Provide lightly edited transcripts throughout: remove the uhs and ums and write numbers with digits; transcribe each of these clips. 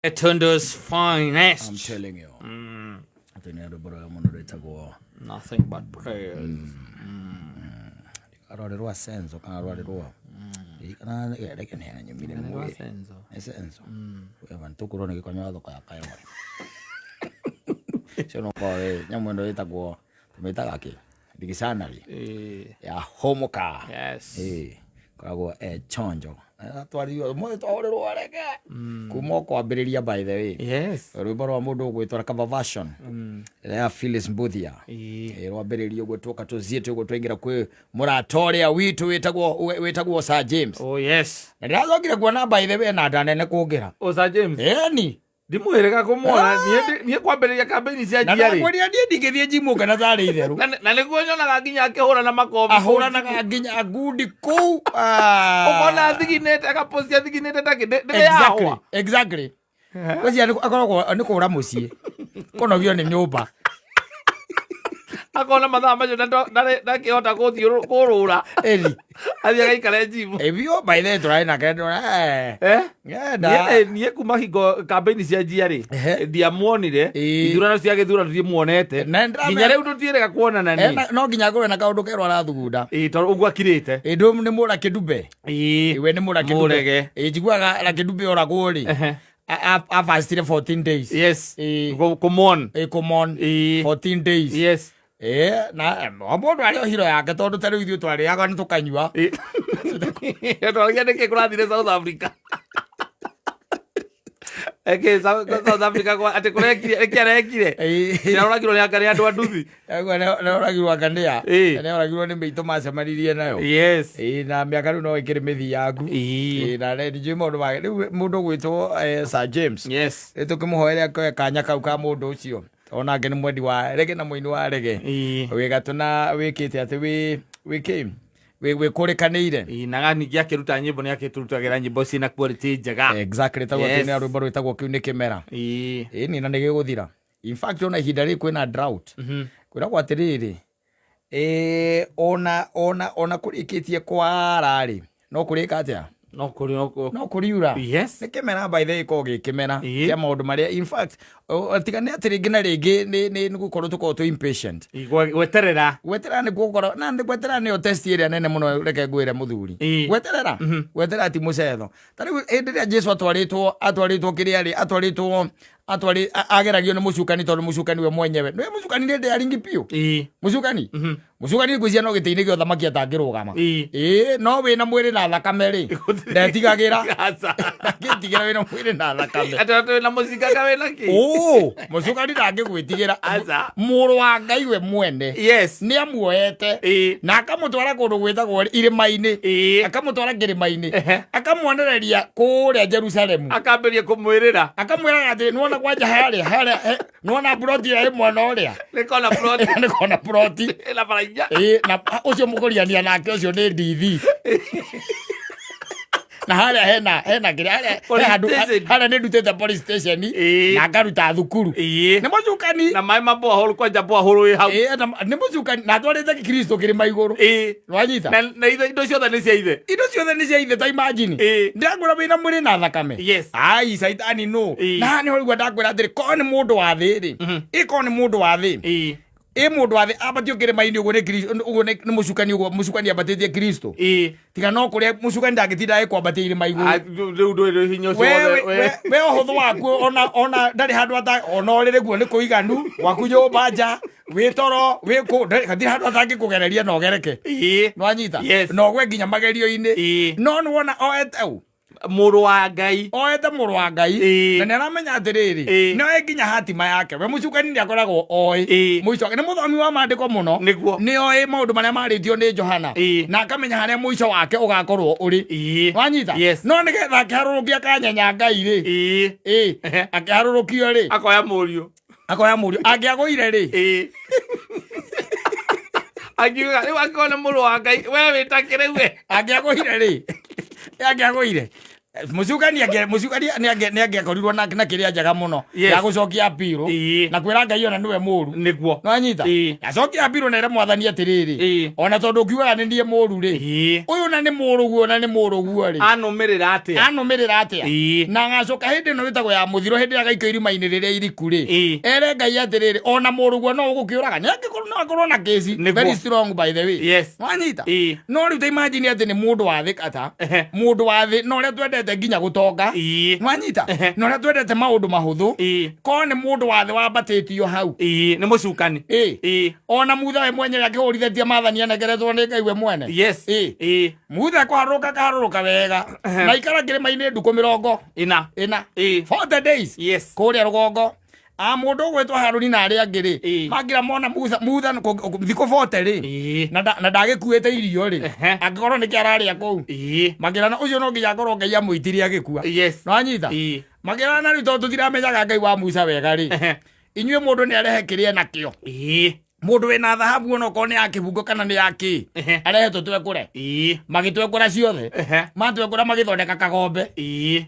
Etunder's finest. I'm telling you. Nothing but prayers. Arorerwa senzo kana arorerwa. Kana reke nena nyumire mwe. Senzo. Abantu kurone gikonyo thoko ya kayo. Shono kwa nyamwendo itagwo tumetaga ki. Dictionary. Ya homoka. Yes. Koragwo chonjo. Atwario mwe twarerwo areke. Kuma kwambiriria by the way. Yes. Rwimbo rwa mundu gwitwa cover version. Ya Phyllis Mbuthia. Rwambiririo gwitwoka tuziete gwo twaingira kwi muratoria witu witagwo Sir James. Oh yes. Na ndazogire kuona by the way na ndanene kungira. Oh Sir James. Ni ndimuhereka kumona nie kwambiriria campaign cia jiari. Na kwani ndingithie jimu kana zari itheru. Na niguo nyonaga nginya akihura na makobi. Ahuranaga nginya gundi ku. Ukona thiginete akapostia thiginete ndege Exactly. Wezi akoragwo ni kura mucii. Konogio ni nyumba. Akona mathaa macio ndakihota kurura. Athia gaikare jimu. Ebio by the way na kendo nie kuma hingo campaign cia jiari ndiamuonire ithurano cia githurano ndimuonete nginya riu tutierega kuonana ni no nginya ngorwe na kaundu kerwa arathugunda to ugu akirite ndu ni mura kidube we ni mura kidube njiguaga la kidube oragwo ri afastire 14 days. Yes. Come on 14 days. Yes. Na mundu ari hiro yake tondu tari ithu twari yaga ni tukanyua twari ndike kurathire South Africa. South Africa kwa ate kurekire ekiarekire na uragirwo ni akari andu anduthi na uragirwo akandia na uragirwo ni meito macemanirie nayo. Yes. Na miaka no ikire mithi yaku na rendi jwe mundu gwitwo Sir James. Yes. Tukimuhoera kanya kau ka mundu ucio ona ngene mwendi wa rege na muini wa rege wigatuna wikite ati we kurekanire naga ningi akiruta nyimbo ni akiturutagira nyimbo cina quality njega. Exactly tawo kine rwimbo rwitagwo kiu ni kimera ni na nigiguthira. In fact ona ihinda ri kwina drought kwiragwo atiriri ona kurikitie kwarari no kurika atia no kuriura. Yes. Ni kimera by the way ko gikimera kia maundu maria in fact atigane atiri ngina ringi ni gukorwo tuko to impatient weterera ni gukorwo na ndi weterera ni test area nene muno reke ngwire muthuri weterera ti mucetho tari enderea Jesu atwaritwo kiriari atwaritwo ageragio ni mucukani tondu mucukani we mwenyewe no mucukani ndi aringi pio mucukani gwizia no giteine gyo thamaki atangirugama no we na mwiri na thakame ri ndetigagira ngitigira we na mwiri na thakame atatu na musika we na ki mucukani ndangigwitigira muru wa Ngai we mwene. Yes. Ni amuoete na akamutwara kundu gwitagwo irima-ini akamutwara kirima-ini akamuonereria kuria Jerusalemu akamberia kumwirira akamwira ati nuona kwanja haria nuona ploti ya mwana uria nikona ploti la baranya na ucio mukuriania nake ucio ni ndithi na hena kire haria ni ndutete police station na ngaruta thukuru ni mucukani na mai mambo holu kwanja bo holu we hau ni mucukani na twarite Kristo kirima iguru nwanyita na indo ciothe ni cia ithe ta imagine ndagura wina mwiri na thakame. Yes. Ai saitani no na ni holugwa ndakwira atiri ko ni mundu wa thi ri iko ni mundu wa thi mundu wa thi abatio kirima-ini uguo ni Kristo uguo ni mucukani abatitie Kristo tiga no kuria mucukani ndagitinda kwambatia irima iguru riu hinyo ciothe we uhuthu waku ona ndari handu ata ona orire guo ni kuiganu waku nyumba nja witoro wiku kathira handu atangikugereria no gereke nwanyita no gwe nginya magerio-ini no nuwona oeteu muru wa Ngai oete muru wa Ngai na naramenya atiriri no nginya hatima yake we mucukani ndi akoragwo muico ni muthomi wa maandiko muno ni oi maundu maria maritio ni Johana na akamenya haria muico wake ugakorwo uri wanyita no ni getha akiharurukia kanyenya Ngai ri akiharurukio ri akoya murio angiagwire ri agiuga riu akona muru wa Ngai we witakire we angiagwire Musuka ni akorirwo na kiria njaga muno ya gucokia apiro na kwira Ngai ona niwe muru niguo no anyita acokia apiro na ire mwathani atiriri ona tondu kiuga ni ndie muru ri uyu na ni muru guo ri anumirira atia na ngacoka hindi no witagwo ya muthiro hindi agaiko irima-ini riria iriku ri ere Ngai atiriri ona muru guo no ugukiuraga ni akorwo na kesi very strong by the way no anyita no riu ta imagine ati ni mundu wa thi kata mundu wa thi no ria twendete nginya gutonga mwanyita no ria twendete maundu mahuthu ko ni mundu wa thi wambatitio hau ni mucukani ona mutha we mwenye akihurithitie mathani anegeretwo ni Ngai we mwene mutha kaharuruka wega na ikara kirima-ini nduku 40 ina 40 days kuria rugongo mundu gwetwa Haruni na aria angiri magira mona mutha thiko 40 ri na ndagikuite irio ri angikorwo niki araria kuu magira na ucio no nginya ngorwo Ngai amuitirie agikua no anyita magira na riu tondu tutiramenyaga Ngai wa Musa wega ri inyue mundu ni arehe kiria nakio mundu wina thahabu ono ko ni akibungo kana ni yaki arehetwo twekure magitwekura ciothe matwekura magithondeka kagombe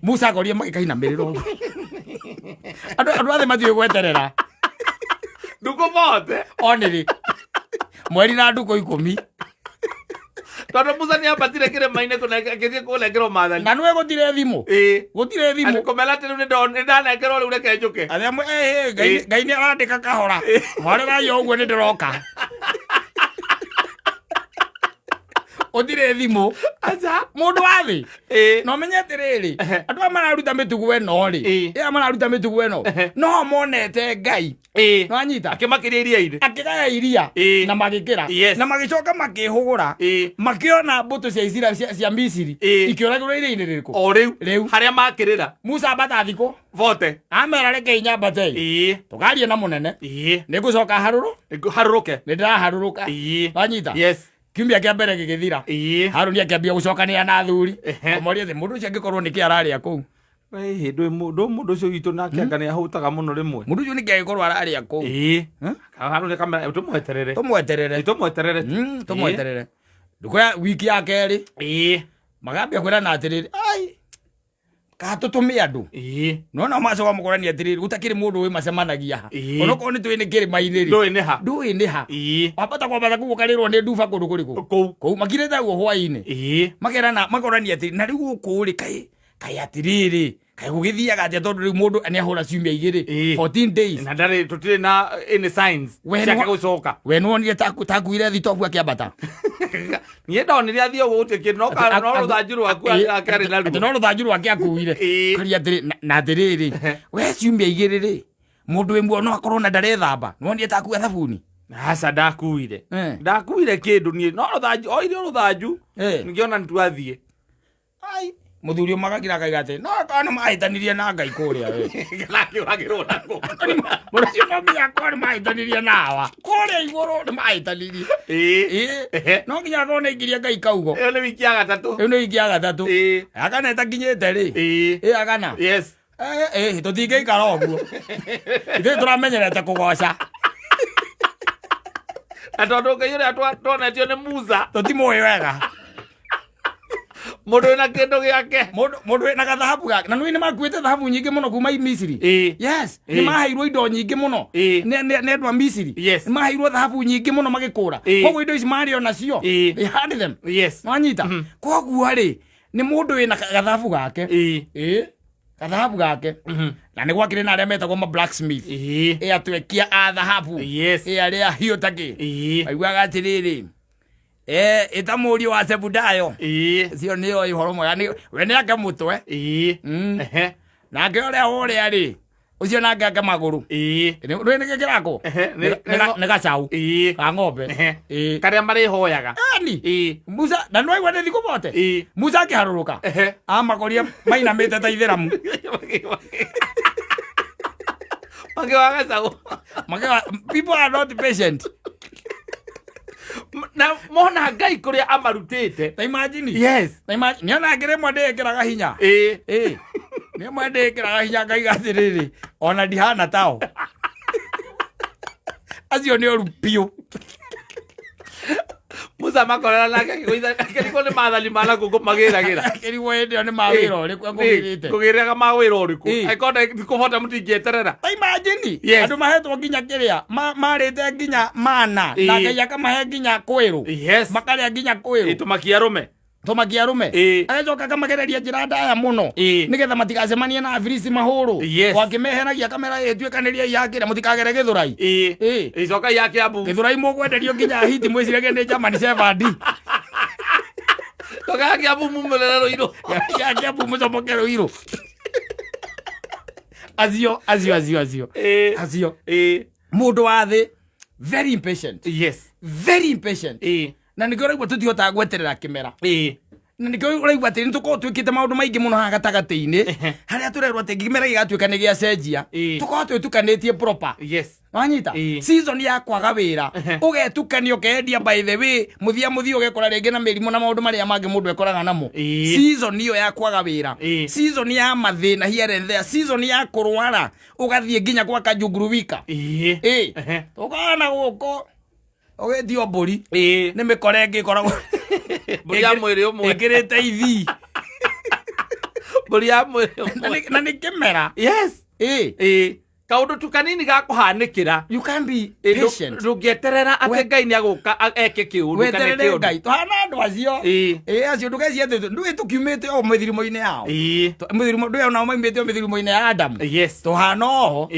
Musa akorie magikainamirira andu athe mathiĩ gweterera nduku bote oniri mweri na nduku 10 tondu Musa ni ambatire kirima-ini akithie kunekerwo mathani na niwe gutire thimu kumela ati riu ni ndanekerwo riu reke njuke athiamwe Ngai ni arandika kahora mwarera yo uguo ni ndiroka utire thimu acha mundu wa thi no menyete riri andu amararuta mitugu eno ri amararuta mitugu eno no monete Ngai no anyita akimakiria iria-ini akigaya iria na magikira na magicoka makihugura makiona mbutu cia Isiraeli cia Misiri ikioragirwo iria-ini ririku o riu haria makirira Musa ambata thiko 40 amera reke inyambate tugarie na munene nigucoka haruruke nindiraharuruka anyita kiumia kia mbere gigithira Haruni akiambia gucokania na athuri omoria thi mundu ucio angikorwo niki araria kuu mundu ucio gitu nake anga ni ahutaga muno rimwe mundu ucio niki angikorwo araria kuu Haruni kamera tumweterere nduko ya wiki ya keri magambia kwira na atiriri ai katutumia andu nona macoka mukorania atiriri utakiri mundu wi macemanagia ha onoko ni twini kirima-ini ri ndui ha wapata kwambata gukarirwo ni nduba kundu kuriku kou makirete guo hwaini makorania atiriri na riu guku ri kai atiriri kai gugithiaga atia tondu riu mundu ni ahura ciumia 2 14 days na ndari tutire na any signs ciake gucoka we nuonire takuire thitobu akiambata nie ndonire athio gutikire no ruthanju rwaku akari na ruo no ruthanju rwake akuire kari atiri na atiriri we ciumia 2 ri mundu wimwe no akorwo na ndarethamba nuonire takua thabuni aca ndakuire kindu nie no ruthanju oire ruthanju ngiona nitwathie ai muthuri magagira Ngai ati no kana maitanirie na Ngai kuria we lakiragirwo nako mundu ucio no nginya korwo maitanirie nawa kuria iguru ni maitanirie no nginya korwo ngiria Ngai kaugo iyo ni wiki ya gatatu akana etakinyite ri akana tutingiikara uguo ithuĩ turamenyerete kugoca na tondu Ngai uria twonetio ni Musa tutimũĩ wega mundu wina kindu giake mundu wina gathahabu gake na ni makuite thahabu nyingi muno kuma Misiri ni mahairwo indo nyingi muno ni andu a Misiri ni mahairwo thahabu nyingi muno magikura koguo indo ici mario nacio they had them no anyita koguo ri ni mundu wina gathahabu gake gathahabu gake na ni gwakire na aria metagwo ma blacksmith atwekia a thahabu aria hiũ taki aiguaga atiriri ita mũriũ wa Zebudayo cio nĩyo ihoro mwega we nĩ ake mũtwe nake ũrĩa ũrĩa rĩ ucio nake ake magũrũ rĩ nĩ gĩkĩrakwo nĩ gacaũ ka ng'ombe karĩa marĩhoyaga Musa na nĩwaigua nĩ thikũ bote Musa akĩharũrũka amakoria mainamĩte ta ithĩramu wa gacaũ people are not patient na mona Ngai kuria amarutite ta imagine ta imagine niona ngire mwende ekiraga hinya ni mwende ekiraga hinya Ngai gathiriri ona ndihana tao acio ni oru piu Musa makorera nake kuitha kiriko ni mathani mala gugu magiragira kiriko ende ni mawira uri kwa ngugirite kugirega mawira uriku aikonda kubota mutingieterera imagine andu mahetwo nginya kiria marite nginya mana na ngai akamahe nginya kwiru makaria nginya kwiru tumakia arume agacoka akamagereria njira ndaya muno nigetha matigacemanie na afirisi mahuru wakimeheragia kamera ituikaniria yakira mutikagere githurai icoka yake abu githurai mugwenderio nginya hiti mwicirage ni Germany 7D toka yake abu mumulera roiro yake abu mucomoke roiro azio mundu wa thi very impatient very impatient na nikio raigua tutihota gweterera kimera na nikio raigua ati nituko twikite maundu maingi muno ha gatagati-ini haria turerwa ati kimera gigatuika ni gia cenjia tuko twitukanĩtie proper wanyita season ya kwaga wira ugetukania ukendia by the way muthia ugekora ringi na mirimu na maundu maria mangi mundu ekoraga namo season iyo ya kwaga wira season ya mathina here and there season ya kurwara ugathie nginya kwa kajunguruwika tukana guko ogedio mburi ni mikore ngikoragwo mburi ya mwiri umwe ikirite ithi mburi ya mwiri umwe na ni kimera kaundu tukanini gakuhanikira you can be patient ndugieterera ati ngai ni aguka eke kiundu kana kiundu ngai tuhana andu acio acio ndugeci ndu tukiumite o mithirimo-ini yao mithirimo ndu ona maimite o mithirimo-ini ya Adam tuhana oho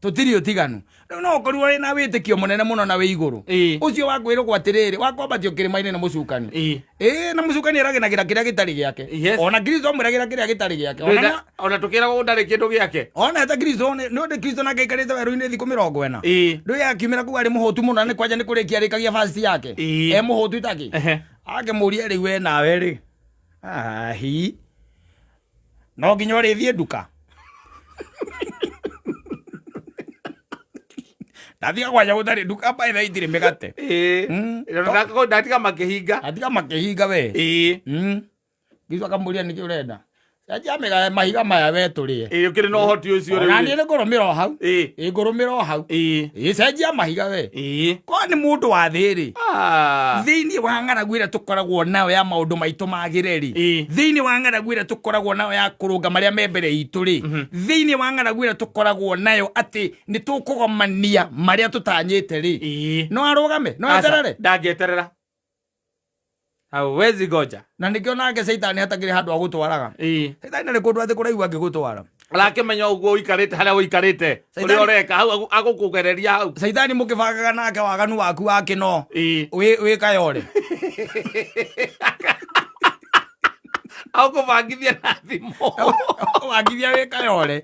tutiri utiganu no koru ri na witikio munene muno na wi iguru ucio wakwirwo gwatiriri wakombatio kirima-ini na mucukani na mucukani aragenagira kiria gitari giake ona Kristo amuragira kiria gitari giake ona tukira gundari kindu giake ona ta Kristo no de Kristo na gaikarite weru-ini thiku 40 ndu yakimira kuga ari muhotu muno ni kwaja ni kurikia rikagia fast yake muhotu itaki akemuria riu we nawe ri hi no nginya urithie nduka Nathia kwaja gutari nduka by the itire megate ndatika makihinga we Gizo akamuria niki urenda aja mega mahiga maya we turie ukiri no hoti ucio ri nani ni ngurumira hau ngurumira hau cenjia mahiga we ko ni mundu wa thiri thiini wa ng'aragu ira tukoragwo nayo ya maundu maitu magireri thiini wa ng'aragu ira tukoragwo nayo ya kurunga maria membere itu ri thiini wa ng'aragu ira tukoragwo nayo ati ni tukugomania maria tutanyite ri no arugame no aterere ndangieterera hawezi goja na nikio nake Saitani hatakire handu agutwaraga Saitani ari kundu athi kuraiwa ngigutwara arakimenya uguo uikarite haria uikarite uri oreka hau agukugereria hau Saitani mukibagaga nake waganu waku wakino wi kayore akuvangithia na thimo wangithia wi kayore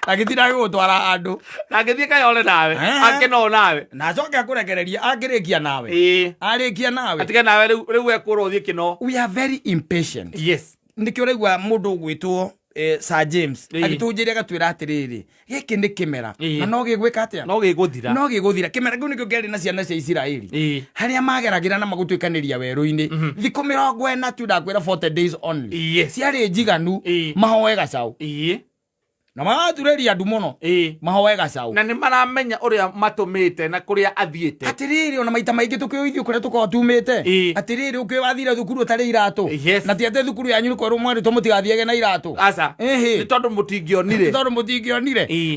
agithira gutwara andu agithie kayore nawe akino nawe na coke akurekereria akirikia nawe arikia nawe atige nawe riu ekurwo thie kino we are very impatient ndikio raigua mundu gwitwo Sir James agitunjiria gatwira atiriri giki ni kimera na no gigwika atia no giguthira kimera kiu nikio kiari na ciana cia Isiraeli haria mageragira na magutuikaniria weru-ini thiku 40 tu ndakwira 40 days only ciari njiganu mahoe gacau na matureria andu muno mahoe gacau na ni maramenya uria matumite na kuria athiete atiriri ona maita maingi tukioithio kuria tuko tumite atiriri ukiwathira thukuru utari iratu na tiate thukuru yanyu ni kweru mwari to mutigathiege na iratu aca ni tondu mutingionire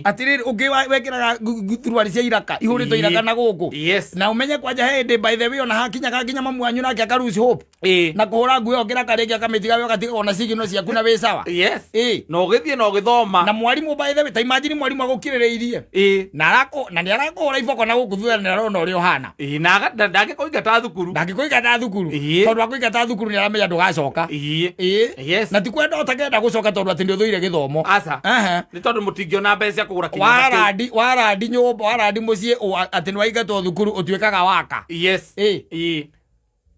atiriri ukiwekiraga thurwari cia iraka ihurito iraka na guku na umenye kwanja hindi by the way ona hakinyaga nginya mamu wanyu nake akarusi hope na kuhura nguo okiraka ringi akamitiga we ogatiga ona sigino ciaku na wi sawa no githie no githoma mwarimu by the way ta imagine mwarimu agukirireirie na ni arakuhura iboko na gukuthura ni arona uri ohana na ndangikuingata thukuru tondu akuingata thukuru ni aramenya ndugacoka na ti kwenda utakenda gucoka tondu ati ndiuthuire githomo aca ni tondu mutingiona mbeca kugura kinyaga warandi nyumba warandi mucii ati ni waingatwo thukuru utuikaga waka ni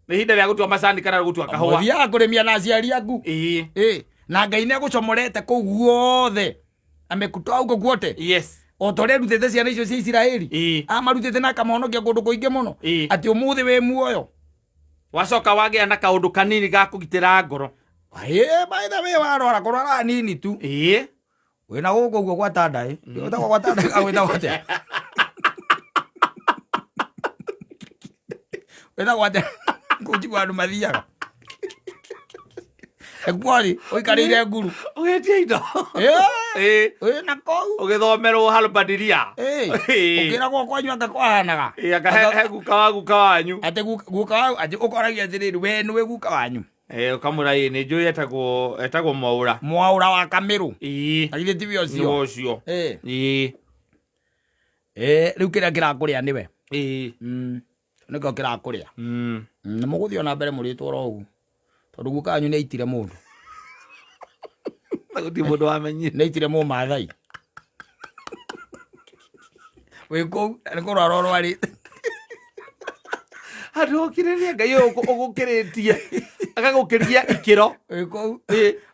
hinda ria gutua macani kana gutua kahua thia kurimia na aciari aku na Ngai ni agucomorete kuu guothe amekutoa huko guote otore rutete ciana icio cia Isiraeli amarutete na kamonokia kundu kuingi muno ati umuthi wi muoyo wacoka wagia na kaundu kanini ga kugitira ngoro by the way warora kurora nini tu wina guku guo kwa tandai utagwa kwa tandai awita wote wina wote Kujigwa andu mathiaga. Ekwari, oikarire nguru. Ugetia indo. Na kou. Ugithomerwo halbadiria. Ukira kwa kwanyu akakwahanaga. Akahe guka wanyu. Ate guka wanyu, ate ukoragia atiriri we niwe guka wanyu. Ukamura ni njui etagwo Mwaura. Mwaura wa Kamiru. Agithe tibi ocio. Ucio. Riu kira kirakuria niwe. Niko kirakuria. Na muguthio na mbere muritwo ro ugu. Tondu guka wanyu ni aitire mundu. Guti mundu wamenyire. Ni aitire mu Maathai. Wiko niko raro ari. Handu okiriria Ngai ugukiritie. Agagukiria ikiro. Wiko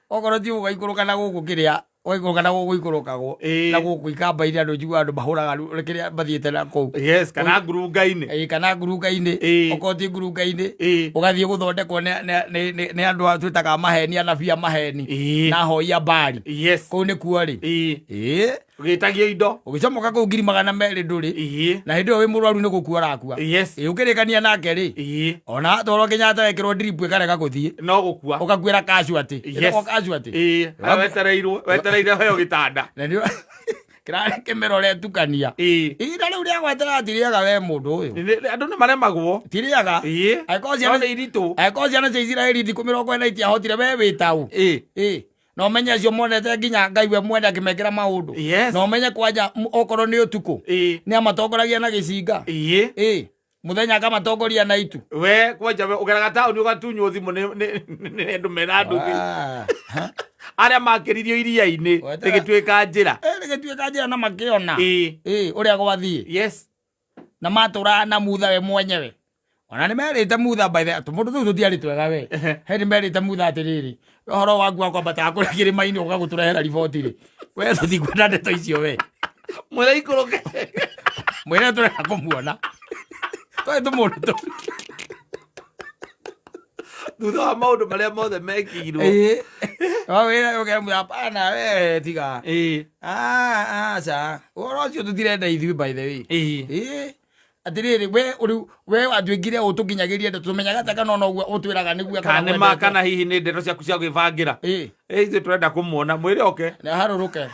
okorwo ti ugaikuruka na gugukiria. Oiko kana guikurukago na gukuikamba ire andu njigua andu mahuraga rekeria bathiete na kou. Yes, kana ngurunga-ini. Kana ngurunga-ini. Okoti ngurunga-ini. Ugathie guthondekwo ni andu atwitaga maheni anabia maheni. Na hoia mbari. Yes. Kou ni kuo ri. Ugitagio indo. Ugicomoka kou 200,000 nduri. Na hindi o wi murwaru ni gukua rakua. Yes. Ukirikania nake ri. Ona toro Kenyatta wekirwo drip ikarega kuthie. No gukua. Ukakwira casualty. Yes. Casualty. Wetereirwo heo gitanda. Na ndio kira kemero le tukania. Ira riu ria gwetera atiriaga we mundu uyu. Andu ni maremagwo. Tiriaga. Aikocia na iritu. Aikocia na Israeli 40 tia hotire we witau. No menye cio monete nginya Ngai we mwenda kimekira maundu. No menye kwanja okoro ni utuku. Ni amatongoragia na gicinga. Muthenya kama tongoria na itu. We kwanja ugeraga tauni ugatunywo thimu ni andu mena ndugi. Aria makiririo iria-ini rigituika njira. Rigituika njira na makiona. Uria gwathie. Yes. Na matura na mutha we mwenyewe. Ona ni merite mutha by the mundu tu tutiari twega we. He merite mutha atiriri. Horo waku wa kwambata akuri maini ugaguturehera riboti ri. We tutikwenda ndeto icio we. Mwira ikuruke. Mwira tureka kumuona. Toi tu mundu tu. Thutha wa maundu maria mothe mekirwo. Wira ugemwira hapana we tiga. Sa. Oro cio tutirenda ithui by the way. Atiriri we atwingire utukinyagirie ndeto tumenyaga taka no utwiraga niguo kana hihi ni ndeto ciaku cia gwibangira. Ithu turenda kumuona mwire oke. Na haruruke.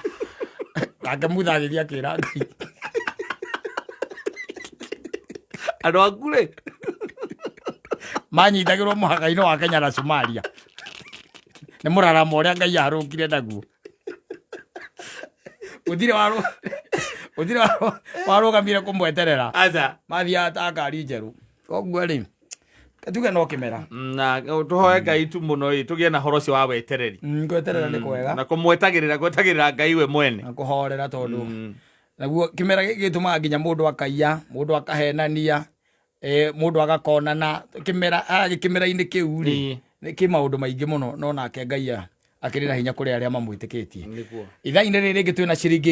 Akamuthagiria kira Ngai. Andu aku ri manyitagirwo muhaka-ini wa Kenya na Somalia. Ni muraramo uria Ngai arukire naguo. Utire warugamire kumweterera. Aza. Mathia ta ngari njeru. Koguo ri katuge no kimera. Na tuhoe Ngai tu muno tugie na horo cio wa wetereri. Gweterera ni kwega. Na gwetagirira Ngai we mwene. Na kuhorera tondu. Naguo kimera gituma nginya mundu akaiya, mundu akahenania. Mundu agakonana kimera-ini kiu ri ni ki maundu maingi muno no nake Ngai akirira hinya kuri aria mamwitikitie. Ithaa-ini riri ringi twina ciringi